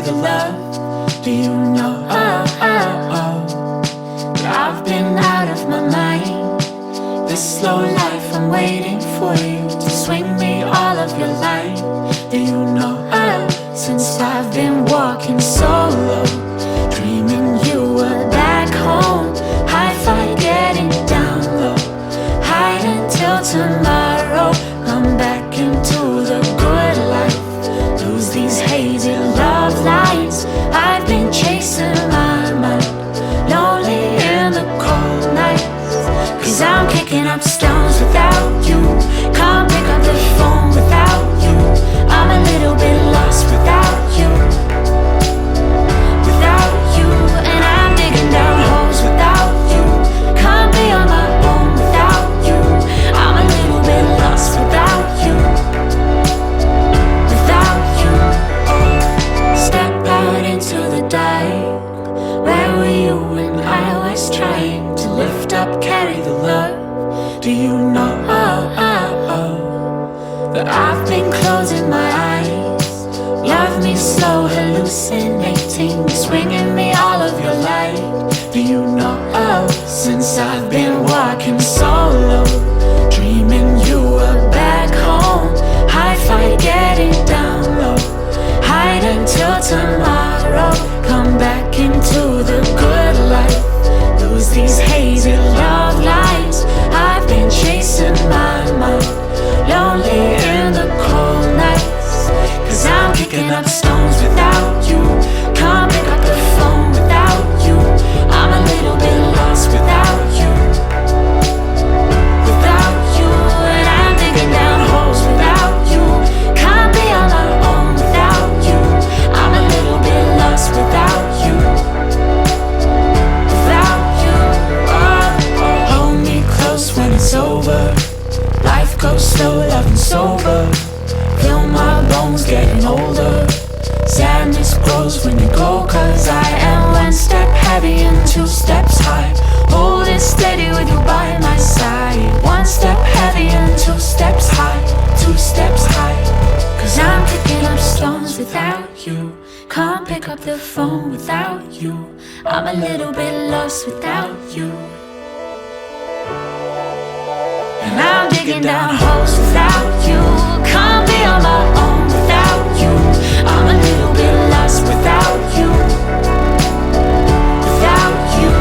the love. Do you know that I've been out of my mind? This slow life, I'm waiting for you to swing me all of your light. Do you know since I've been walking solo, dreaming you were back home, hi-fi getting down low, hide until tomorrow, come back into the good life, lose these hazy love lines. I've been chasing my mind, lonely in the cold nights, 'cause I'm kicking up stones without you, can't pick up the phone without you, I'm a little bit lost without you, without you, and I'm digging down holes without you, can't be on my own without you, I'm a little bit lost without you, without you. Step out into the dark, where were you when I was trying to lift up, carry the love? Do you know that I've been closing my eyes? Love me slow, hallucinating, swinging me all of your light. Do you know since I've been walking solo, dreaming you were back home, hi-fi getting down low, hide until tomorrow, come back into the good life, lose these hazy love lines. I've been chasing my mind, lonely in the cold nights, 'cause I'm kicking up stones without you, can't pick up the phone without you, I'm a little bit lost without you, without you, and I'm digging down holes without you, can't be on my own without you, I'm a little bit lost without you, without you. Hold me close when it's over, life goes slow, loving sober, feel my bones getting older, sadness grows when you go, 'cause I am one step heavy and 2 steps high, holding steady with you by my side, 1 step heavy and 2 steps high, 2 steps high, 'cause I'm picking up stones without you, can't pick up the phone without you, I'm a little bit lost without you, and I'm digging down holes without you, can't be on my own without you, I'm a little bit lost without you, without you,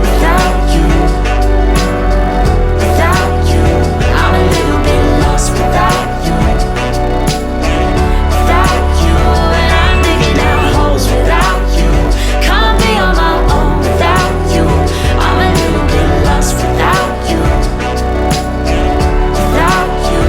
without you, without you, I'm a little bit lost without you, without you, and I'm digging down holes without you, can't be on my own without you, I'm a little bit lost without you, without you.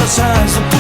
signs of